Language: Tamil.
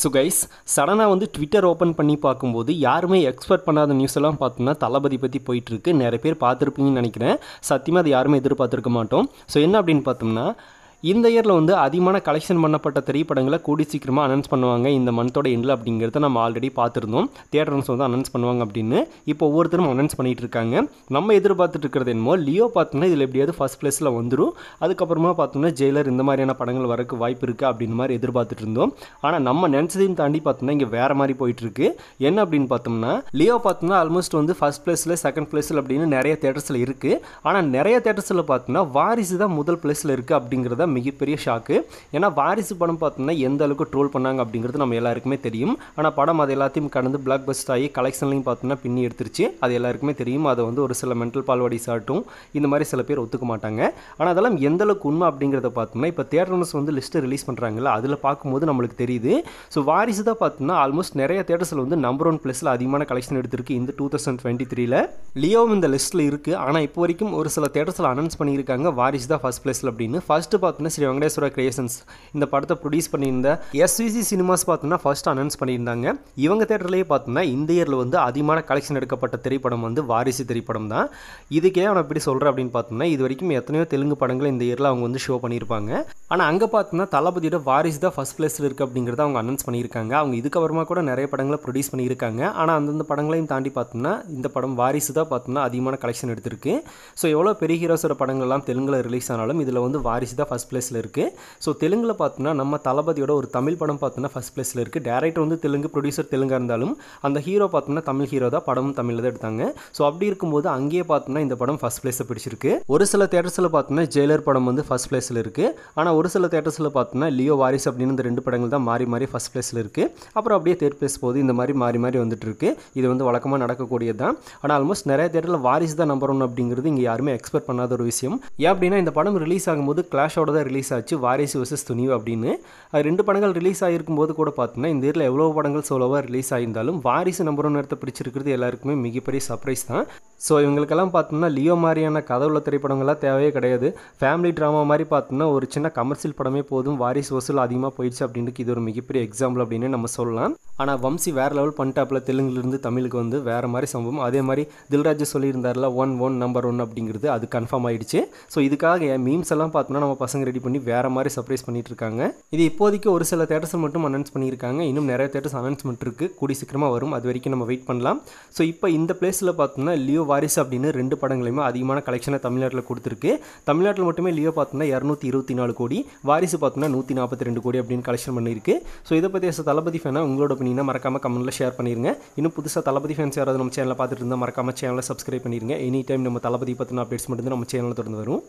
ஸோ கைஸ் சடனாக வந்து ட்விட்டர் ஓப்பன் பண்ணி பார்க்கும்போது யாருமே எக்ஸ்பெக்ட் பண்ணாத நியூஸ் எல்லாம் பார்த்தோம்னா தளபதி பற்றி போயிட்டுருக்கு. நிறைய பேர் பார்த்துருப்பீங்கன்னு நினைக்கிறேன். சத்தியமாக அது யாருமே எதிர்பார்த்துருக்க மாட்டோம். ஸோ என்ன அப்படின்னு பார்த்தோம்னா, இந்த இயரில் வந்து அதிகமான கலெக்ஷன் பண்ணப்பட்ட திரைப்படங்களை கூடி சீக்கிரமாக அனௌன்ஸ் பண்ணுவாங்க இந்த மந்தோட எண்டில் அப்படிங்கிறத நம்ம ஆல்ரெடி பார்த்துருந்தோம். தியேட்டர்ஸ் வந்து அனௌன்ஸ் பண்ணுவாங்க அப்படின்னு இப்போ ஒவ்வொருத்தரும் அனௌன்ஸ் பண்ணிகிட்டு இருக்காங்க. நம்ம எதிர்பார்த்துட்டு இருக்கிறது என்னமோ லியோ பார்த்தோம்னா இதில் எப்படியாவது ஃபஸ்ட் பிளேஸில் வந்துடும். அதுக்கப்புறமா பார்த்தோம்னா ஜெயிலர் இந்த மாதிரியான படங்கள் வரக்கு வாய்ப்பு இருக்குது அப்படின்னு மாதிரி எதிர்பார்த்துட்டு இருந்தோம். ஆனால் நம்ம நினச்சதையும் தாண்டி பார்த்தோம்னா இங்கே வேறு மாதிரி போயிட்டுருக்கு. என்ன அப்படின்னு பார்த்தோம்னா, லியோ பார்த்தோம்னா ஆல்மோஸ்ட் வந்து ஃபஸ்ட் பிளேஸில் செகண்ட் பிளேஸில் அப்படின்னு நிறைய தேட்டர்ஸில் இருக்குது. ஆனால் நிறைய தேட்டர்ஸில் பார்த்தோம்னா வாரிசு தான் முதல் பிளேஸில் இருக்குது அப்படிங்கிறத மிகப்பெரிய ஷாக்கு. ஏன்னா வாரிசு படம் பார்த்தோம்னா எந்த அளவுக்கு ட்ரோல் பண்ணாங்க அப்படிங்கிறது நம்ம எல்லாருக்குமே தெரியும். ஆனால் படம் அது எல்லாத்தையும் கடந்து பிளாக் பஸ்ட் ஆகி கலெக்ஷன்லையும் பார்த்தோம்னா பின்னி எடுத்துருச்சு. அது எல்லாருக்குமே தெரியும். அதை வந்து ஒரு சில மென்டல் பால்வாடிஸ் ஆட்டும் இந்த மாதிரி சில பேர் ஒத்துக்க மாட்டாங்க. ஆனால் அதெல்லாம் எந்த அளவுக்கு உண்மை அப்படிங்கிறத பார்த்தோம்னா இப்போ தியேட்டர்ஸ் வந்து லிஸ்ட்டு ரிலீஸ் பண்ணுறாங்கல்ல, அதில் பார்க்கும்போது நம்மளுக்கு தெரியுது. ஸோ வாரிசு தான் பார்த்தோம்னா ஆல்மோஸ்ட் நிறைய தேட்டர்ஸில் வந்து நம்பர் 1 பிளேஸில் அதிகமான கலெக்ஷன் எடுத்திருக்கு இந்த 2023. லியோவும் இந்த லிஸ்ட்டில் இருக்குது. ஆனால் இப்போ வரைக்கும் ஒரு சில தேட்டர்ஸில் அனௌன்ஸ் பண்ணியிருக்காங்க வாரிசு தான் ஃபஸ்ட் பிளேஸில் அப்படின்னு. ஃபஸ்ட்டு பார்த்தோம்னா ஸ்ரீ வெங்கடேஸ்வரா கிரியேஷன்ஸ் இந்த படத்தை ப்ரொடியூஸ் பண்ணியிருந்த எஸ்விசி சினிமாஸ் பார்த்தோம்னா ஃபர்ஸ்ட் அனௌன்ஸ் பண்ணியிருந்தாங்க. இவங்க தேட்டர்லேயே பார்த்தோம்னா இந்த இயரில் வந்து அதிகமான கலெக்ஷன் எடுக்கப்பட்ட திரைப்படம் வந்து வாரிசு திரைப்படம் தான். இதுக்கே அவன் எப்படி சொல்கிறேன் அப்படின்னு பார்த்தோம்னா, இது வரைக்கும் எத்தனையோ தெலுங்கு படங்கள் இந்த இயரில் அவங்க வந்து ஷோ பண்ணியிருப்பாங்க. ஆனால் அங்கே பார்த்தோம்னா தளபதியோட வாரிசு தான் ஃபஸ்ட் பிளேஸில் இருக்குது அப்படிங்கிறத அவங்க அனௌன்ஸ் பண்ணியிருக்காங்க. அவங்க இதுக்கப்புறமா கூட நிறைய படங்களை ப்ரொடியூஸ் பண்ணியிருக்காங்க. ஆனால் அந்தந்த படங்களையும் தாண்டி பார்த்தோம்னா இந்த படம் வாரிசு தான் பார்த்தோம்னா அதிகமான கலெக்ஷன் எடுத்திருக்கு. ஸோ எவ்வளோ பெரிய ஹீரோஸோட படங்கள்லாம் தெலுங்கில் ரிலீஸ் ஆனாலும் இதில் வந்து வாரிசு தான் ஃபஸ்ட் பிளேஸில் இருக்குது. ஸோ தெலுங்கில் பார்த்தோம்னா நம்ம தளபதியோட ஒரு தமிழ் படம் பார்த்தோம்னா ஃபஸ்ட் பிளேஸில் இருக்குது. டேரக்டர் வந்து தெலுங்கு, ப்ரொடியூசர் தெலுங்காக இருந்தாலும் அந்த ஹீரோ பார்த்தோம்னா தமிழ் ஹீரோ தான், படமும் தமிழில் தான் எடுத்தாங்க. ஸோ அப்படி இருக்கும்போது அங்கேயே பார்த்தோம்னா இந்த படம் ஃபஸ்ட் பிளேஸை பிடிச்சிருக்கு. ஒரு சில தேட்டர்ஸில் பார்த்தோம்னா ஜெயிலர் படம் வந்து ஃபஸ்ட் பிளேஸில் இருக்குது. ஆனால் ஒரு சில தேட்டர்ஸில் பார்த்தோம்னா லியோ, வாரிசு அப்படின்னு இந்த 2 படங்கள் தான் மாறி மாறி ஃபஸ்ட் பிளேஸில் இருக்குது. அப்புறம் அப்படியே தேர்ட் பிளேஸ் போகுது. இந்த மாதிரி மாறி மாறி வந்துட்டு இருக்கு. இது வந்து வழக்கமாக நடக்கக்கூடியது தான். ஆனால் ஆல்மோஸ்ட் நிறைய தேட்டரில் வாரிசு தான் நம்பர் 1 அப்படிங்கிறது இங்கே யாருமே எக்ஸ்பெக்ட் பண்ணாத ஒரு விஷயம். ஏன் அப்படின்னா இந்த படம் ரிலீஸ் ஆகும்போது கிளாஷோட தான் ரிலீஸ் ஆச்சு, வாரிசு வர்சஸ் துணிவு அப்படின்னு. அது 2 படங்கள் ரிலீஸ் ஆகிருக்கும் போது கூட பார்த்தோம்னா இந்த இயரில் எவ்வளோ படங்கள் சோலோவாக ரிலீஸ் ஆகியிருந்தாலும் வாரிசு நம்பர் 1 இடத்தை பிடிச்சிருக்கிறது எல்லாருக்குமே மிகப்பெரிய சர்ப்ரைஸ் தான். ஸோ இவங்களுக்கெல்லாம் பார்த்தோம்னா லியோ மாதிரியான கதை உள்ள திரைப்படங்கள்லாம் தேவையே கிடையாது. ஃபேமிலி ட்ராமா மாதிரி பார்த்தோம்னா ஒரு சின்ன கமர்ஷியல் படமே போதும், வாரிசு வசூல் அதிகமாக போயிடுச்சு அப்படின்ட்டு இது ஒரு மிகப்பெரிய எக்ஸாம்பிள் அப்படின்னு நம்ம சொல்லலாம். ஆனால் வம்சி வேறு லெவல் பண்ணிட்டாப்பில் தெலுங்குலேருந்து தமிழுக்கு வந்து வேறு மாதிரி சம்பவம். அதே மாதிரி தில்ராஜ் சொல்லியிருந்தார்ல 1 நம்பர் 1 அப்படிங்கிறது அது கன்ஃபார்ம் ஆகிடுச்சு. ஸோ இதுக்காக மீம்ஸ் எல்லாம் பார்த்தோம்னா நம்ம பசங்க ரெடி பண்ணி வேறு மாதிரி சர்ப்ரைஸ் பண்ணிட்டு இருக்காங்க. இது இப்போதைக்கு ஒரு சில தேட்டர்ஸ் மட்டும் அனௌன்ஸ் பண்ணியிருக்காங்க. இன்னும் நிறைய தேட்டர்ஸ் அனௌன்ஸ்மெண்ட் இருக்குது, கூடி சீக்கிரமாக வரும். அது வரைக்கும் நம்ம வெயிட் பண்ணலாம். ஸோ இப்போ இந்த பிளேஸில் பார்த்தோம்னா லியோ, வாரிசு அப்படின்னு 2 படங்களையுமே அதிகமான கலெக்ஷனை தமிழ்நாட்டில் கொடுத்துருக்கு. தமிழ்நாட்டில் மட்டுமே லியோ பார்த்தோம்னா 224 கோடி, வாரிசு பார்த்தோம்னா 142 கோடி அப்படின்னு கலெக்ஷன் பண்ணியிருக்கு. ஸோ இதை பற்றி தளபதி ஃபேனா உங்களோட ஒப்பீனியனை மறக்காம கமெண்ட்டில் ஷேர் பண்ணிருங்க. இன்னும் புதுசாக தளபதி ஃபேன்ஸ் யாராவது நம்ம சேனலை பார்த்துட்டு இருந்தால் மறக்காம சேனலை சப்ஸ்கிரைப் பண்ணிருங்க. எனி டைம் நம்ம தளபதி பற்றின அப்டேட்ஸ் மட்டும் நம்ம சேனலில் தொடர்ந்து வரும்.